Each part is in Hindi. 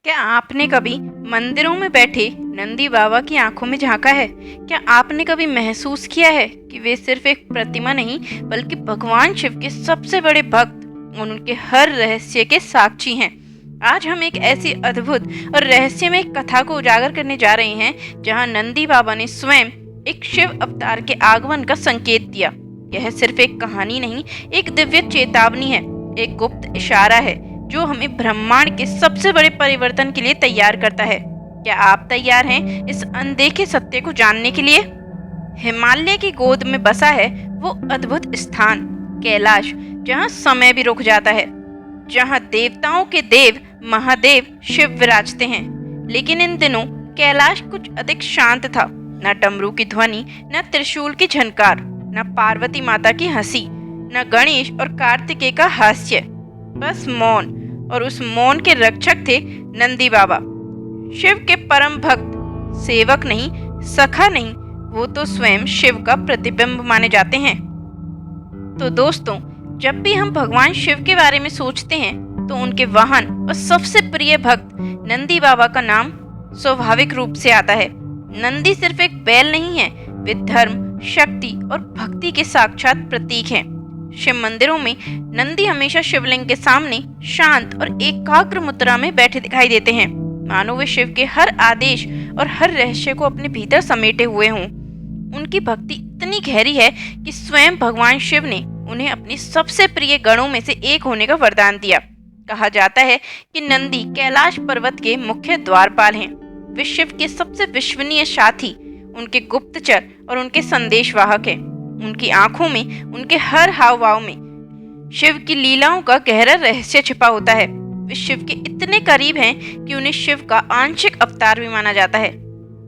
क्या आपने कभी मंदिरों में बैठे नंदी बाबा की आंखों में झांका है? क्या आपने कभी महसूस किया है कि वे सिर्फ एक प्रतिमा नहीं बल्कि भगवान शिव के सबसे बड़े भक्त और उनके हर रहस्य के साक्षी हैं? आज हम एक ऐसी अद्भुत और रहस्यमय कथा को उजागर करने जा रहे हैं जहां नंदी बाबा ने स्वयं एक शिव अवतार के आगमन का संकेत दिया। यह सिर्फ एक कहानी नहीं, एक दिव्य चेतावनी है, एक गुप्त इशारा है जो हमें ब्रह्मांड के सबसे बड़े परिवर्तन के लिए तैयार करता है। क्या आप तैयार हैं इस अनदेखे सत्य को जानने के लिए? हिमालय की गोद में बसा है वो अद्भुत स्थान कैलाश, जहां समय भी रुक जाता है, जहां देवताओं के देव महादेव शिव विराजते हैं। लेकिन इन दिनों कैलाश कुछ अधिक शांत था। न डमरू की ध्वनि, न त्रिशूल की झनकार, न पार्वती माता की हंसी, न गणेश और कार्तिकेय का हास्य, बस मौन। और उस मौन के रक्षक थे नंदी बाबा, शिव के परम भक्त, सेवक नहीं, सखा नहीं, वो तो स्वयं शिव का प्रतिबिंब माने जाते हैं। तो दोस्तों, जब भी हम भगवान शिव के बारे में सोचते हैं तो उनके वाहन और सबसे प्रिय भक्त नंदी बाबा का नाम स्वाभाविक रूप से आता है। नंदी सिर्फ एक बैल नहीं है, वे धर्म, शक्ति और भक्ति के साक्षात प्रतीक हैं। शिव मंदिरों में नंदी हमेशा शिवलिंग के सामने शांत और एकाग्र मुद्रा में बैठे दिखाई देते हैं, मानो वे शिव के हर आदेश और हर रहस्य को अपने भीतर समेटे हुए हों। उनकी भक्ति इतनी गहरी है कि स्वयं भगवान शिव ने उन्हें अपनी सबसे प्रिय गणों में से एक होने का वरदान दिया। कहा जाता है कि नंदी कैलाश पर्वत के मुख्य द्वारपाल हैं। वे शिव के सबसे विश्वसनीय साथी, उनके गुप्तचर और उनके संदेशवाहक हैं। उनकी आंखों में, उनके हर हाव भाव में शिव की लीलाओं का गहरा रहस्य छिपा होता है। वे शिव के इतने करीब हैं कि उन्हें शिव का आंशिक अवतार भी माना जाता है।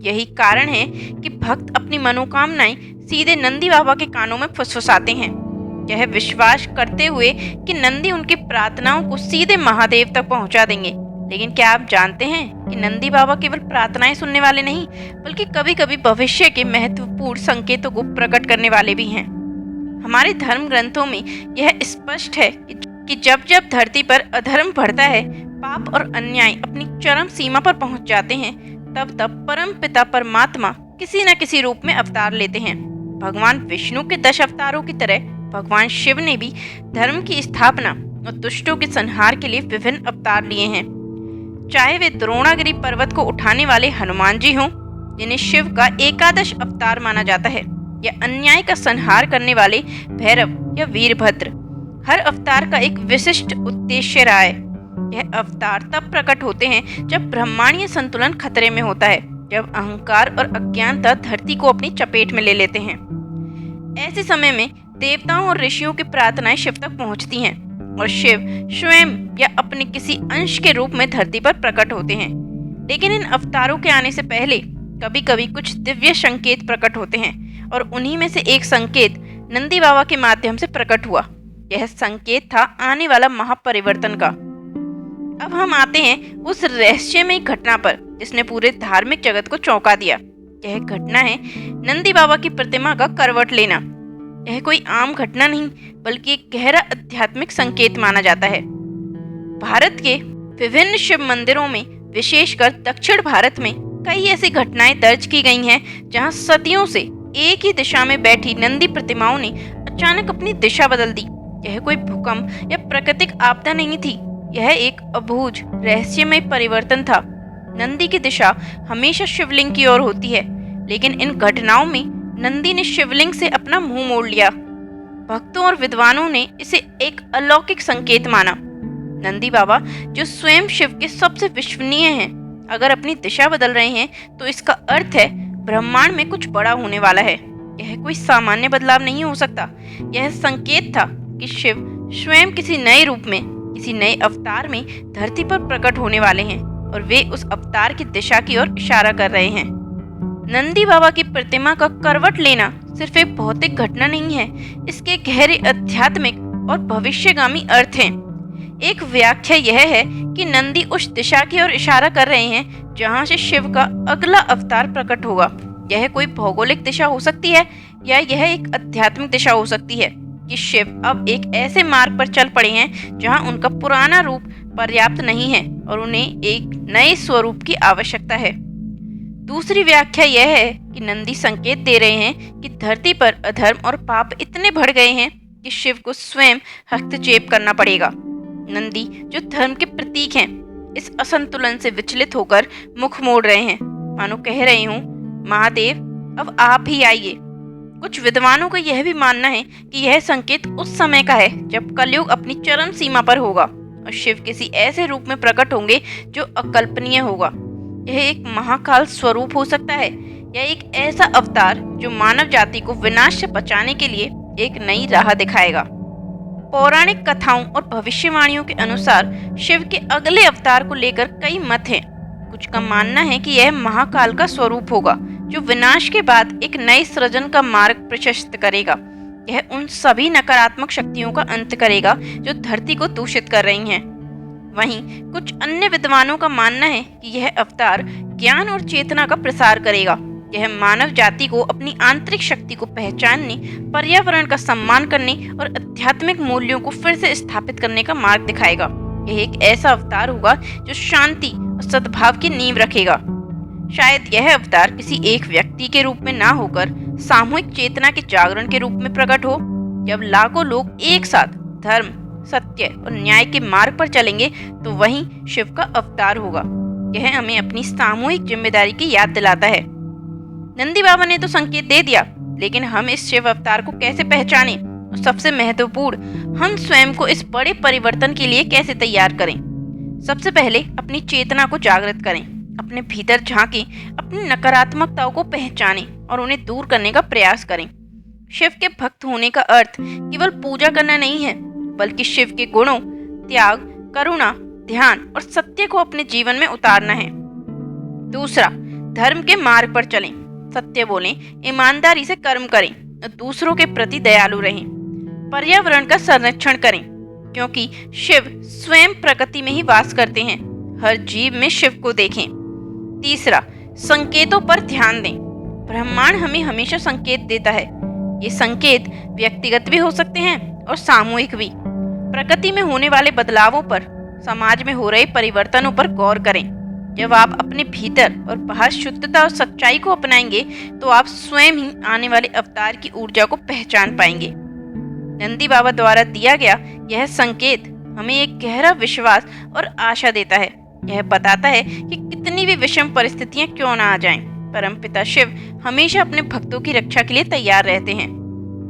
यही कारण है कि भक्त अपनी मनोकामनाएं सीधे नंदी बाबा के कानों में फुसफुसाते हैं, यह विश्वास करते हुए कि नंदी उनकी प्रार्थनाओं को सीधे महादेव तक पहुंचा देंगे। लेकिन क्या आप जानते हैं कि नंदी बाबा केवल प्रार्थनाएं सुनने वाले नहीं, बल्कि कभी कभी भविष्य के महत्वपूर्ण संकेतों को प्रकट करने वाले भी हैं। हमारे धर्म ग्रंथों में यह स्पष्ट है कि जब जब धरती पर अधर्म बढ़ता है, पाप और अन्याय अपनी चरम सीमा पर पहुंच जाते हैं, तब तब परम पिता परमात्मा किसी न किसी रूप में अवतार लेते हैं। भगवान विष्णु के 10 अवतारों की तरह भगवान शिव ने भी धर्म की स्थापना और दुष्टों के संहार के लिए विभिन्न अवतार लिए हैं। चाहे वे द्रोणागिरी पर्वत को उठाने वाले हनुमान जी हों, जिन्हें शिव का एकादश अवतार माना जाता है, या अन्याय का संहार करने वाले भैरव या वीरभद्र, हर अवतार का एक विशिष्ट उद्देश्य रहा है। यह अवतार तब प्रकट होते हैं जब ब्रह्मांडीय संतुलन खतरे में होता है, जब अहंकार और अज्ञानता धरती को अपनी चपेट में ले लेते हैं। ऐसे समय में देवताओं और ऋषियों की प्रार्थनाएं शिव तक पहुंचती हैं और शिव स्वयं या अपने किसी अंश के रूप में धरती पर प्रकट होते हैं। लेकिन इन अवतारों के आने से पहले कभी कभी कुछ दिव्य संकेत प्रकट होते हैं, और उन्हीं में से एक संकेत नंदी बाबा के माध्यम से प्रकट हुआ। यह संकेत था आने वाला महापरिवर्तन का। अब हम आते हैं उस रहस्यमय घटना पर जिसने पूरे धार्मिक जगत को चौंका दिया। यह घटना है नंदी बाबा की प्रतिमा का करवट लेना। यह कोई आम घटना नहीं, बल्कि एक गहरा आध्यात्मिक संकेत माना जाता है। भारत के विभिन्न शिव मंदिरों में, विशेषकर दक्षिण भारत में, कई ऐसी घटनाएं दर्ज की गई हैं जहां सदियों से एक ही दिशा में बैठी नंदी प्रतिमाओं ने अचानक अपनी दिशा बदल दी। यह कोई भूकंप या प्राकृतिक आपदा नहीं थी, यह एक अबूझ रहस्यमय परिवर्तन था। नंदी की दिशा हमेशा शिवलिंग की ओर होती है, लेकिन इन घटनाओं में नंदी ने शिवलिंग से अपना मुंह मोड़ लिया। भक्तों और विद्वानों ने इसे एक अलौकिक संकेत माना। नंदी बाबा, जो स्वयं शिव के सबसे विश्वसनीय हैं, अगर अपनी दिशा बदल रहे हैं तो इसका अर्थ है ब्रह्मांड में कुछ बड़ा होने वाला है। यह कोई सामान्य बदलाव नहीं हो सकता। यह संकेत था कि शिव स्वयं किसी नए रूप में, किसी नए अवतार में धरती पर प्रकट होने वाले हैं, और वे उस अवतार की दिशा की ओर इशारा कर रहे हैं। नंदी बाबा की प्रतिमा का करवट लेना सिर्फ एक भौतिक घटना नहीं है, इसके गहरे आध्यात्मिक और भविष्यगामी अर्थ हैं। एक व्याख्या यह है कि नंदी उस दिशा की ओर इशारा कर रहे हैं जहां से शिव का अगला अवतार प्रकट होगा। यह कोई भौगोलिक दिशा हो सकती है, या यह एक आध्यात्मिक दिशा हो सकती है कि शिव अब एक ऐसे मार्ग पर चल पड़े हैं जहां उनका पुराना रूप पर्याप्त नहीं है और उन्हें एक नए स्वरूप की आवश्यकता है। दूसरी व्याख्या यह है कि नंदी संकेत दे रहे हैं कि धरती पर अधर्म और पाप इतने बढ़ गए हैं कि शिव को स्वयं हस्तक्षेप करना पड़ेगा। नंदी, जो धर्म के प्रतीक हैं, इस असंतुलन से विचलित होकर मुख मोड़ रहे हैं, मानो कह रहे हूँ, महादेव अब आप ही आइए। कुछ विद्वानों का यह भी मानना है कि यह संकेत उस समय का है जब कलयुग अपनी चरम सीमा पर होगा और शिव किसी ऐसे रूप में प्रकट होंगे जो अकल्पनीय होगा। यह एक महाकाल स्वरूप हो सकता है या एक ऐसा अवतार जो मानव जाति को विनाश से बचाने के लिए एक नई राह दिखाएगा। पौराणिक कथाओं और भविष्यवाणियों के अनुसार शिव के अगले अवतार को लेकर कई मत हैं। कुछ का मानना है कि यह महाकाल का स्वरूप होगा जो विनाश के बाद एक नए सृजन का मार्ग प्रशस्त करेगा। यह उन सभी नकारात्मक शक्तियों का अंत करेगा जो धरती को दूषित कर रही हैं। वहीं कुछ अन्य विद्वानों का मानना है कि यह अवतार ज्ञान और चेतना का प्रसार करेगा। यह मानव जाति को अपनी आंतरिक शक्ति को पहचानने, पर्यावरण का सम्मान करने और आध्यात्मिक मूल्यों को फिर से स्थापित करने का मार्ग दिखाएगा। यह एक ऐसा अवतार होगा जो शांति और सद्भाव की नींव रखेगा। शायद यह अवतार किसी एक व्यक्ति के रूप में ना होकर सामूहिक चेतना के जागरण के रूप में प्रकट हो। जब लाखों लोग एक साथ धर्म, सत्य और न्याय के मार्ग पर चलेंगे तो वही शिव का अवतार होगा। यह हमें अपनी सामूहिक जिम्मेदारी की याद दिलाता है। नंदी बाबा ने तो संकेत दे दिया, लेकिन हम इस शिव अवतार को कैसे पहचानें और सबसे महत्वपूर्ण, हम स्वयं को इस बड़े परिवर्तन के लिए कैसे तैयार करें। सबसे पहले अपनी चेतना को जागृत करें, अपने भीतर झांकें, अपनी नकारात्मकताओं को पहचानें और उन्हें दूर करने का प्रयास करें। शिव के भक्त होने का अर्थ केवल पूजा करना नहीं है, बल्कि शिव के गुणों, त्याग, करुणा, ध्यान और सत्य को अपने जीवन में उतारना है। दूसरा, धर्म के मार्ग पर चलें, सत्य बोलें, ईमानदारी से कर्म करें और दूसरों के प्रति दयालु रहें। पर्यावरण का संरक्षण करें, क्योंकि शिव स्वयं प्रकृति में ही वास करते हैं। हर जीव में शिव को देखें। तीसरा, संकेतों पर ध्यान दें। ब्रह्मांड हमें हमेशा संकेत देता है। ये संकेत व्यक्तिगत भी हो सकते हैं और सामूहिक भी। प्रकृति में होने वाले बदलावों पर, समाज में हो रहे परिवर्तनों पर गौर करें। जब आप अपने भीतर और बाहर शुद्धता और सच्चाई को अपनाएंगे तो आप स्वयं ही आने वाले अवतार की ऊर्जा को पहचान पाएंगे। नंदी बाबा द्वारा दिया गया यह संकेत हमें एक गहरा विश्वास और आशा देता है। यह बताता है कि कितनी भी विषम परिस्थितियां क्यों ना आ जाएं, परमपिता शिव हमेशा अपने भक्तों की रक्षा के लिए तैयार रहते हैं।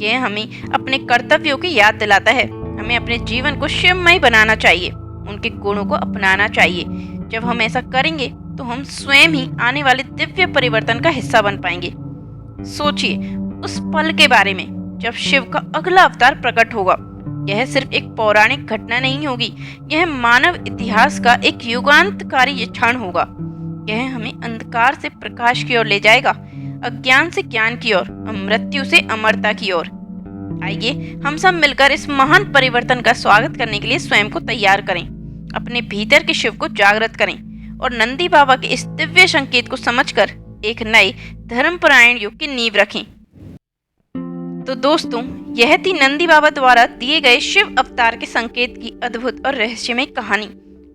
यह हमें अपने कर्तव्यों की याद दिलाता है। हमें अपने जीवन को शिवमय बनाना चाहिए, उनके गुणों को अपनाना चाहिए। जब हम ऐसा करेंगे तो हम स्वयं ही आने वाले दिव्य परिवर्तन का हिस्सा बन पाएंगे। सोचिए उस पल के बारे में जब शिव का अगला अवतार प्रकट होगा। यह सिर्फ एक पौराणिक घटना नहीं होगी, यह मानव इतिहास का एक युगांतकारी क्षण होगा। यह हमें अंधकार से प्रकाश की ओर ले जाएगा, अज्ञान से ज्ञान की ओर, मृत्यु से अमरता की ओर। आइए हम सब मिलकर इस महान परिवर्तन का स्वागत करने के लिए स्वयं को तैयार करें, अपने भीतर के शिव को जागृत करें और नंदी बाबा के इस दिव्य संकेत को समझकर एक नए धर्मपरायण युग की नींव रखें। तो दोस्तों, यह थी नंदी बाबा द्वारा दिए गए शिव अवतार के संकेत की अद्भुत और रहस्यमय कहानी।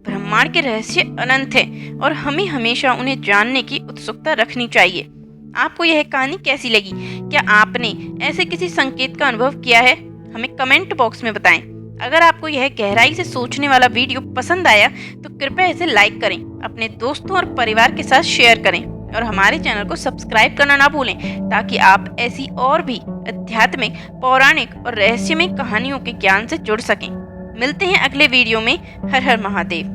ब्रह्मांड के रहस्य अनंत हैं और हमें हमेशा उन्हें जानने की उत्सुकता रखनी चाहिए। आपको यह कहानी कैसी लगी? क्या आपने ऐसे किसी संकेत का अनुभव किया है? हमें कमेंट बॉक्स में बताएं। अगर आपको यह गहराई से सोचने वाला वीडियो पसंद आया तो कृपया इसे लाइक करें, अपने दोस्तों और परिवार के साथ शेयर करें और हमारे चैनल को सब्सक्राइब करना ना भूलें, ताकि आप ऐसी और भी आध्यात्मिक, पौराणिक और रहस्यमय कहानियों के ज्ञान से जुड़ सकें। मिलते हैं अगले वीडियो में। हर हर महादेव।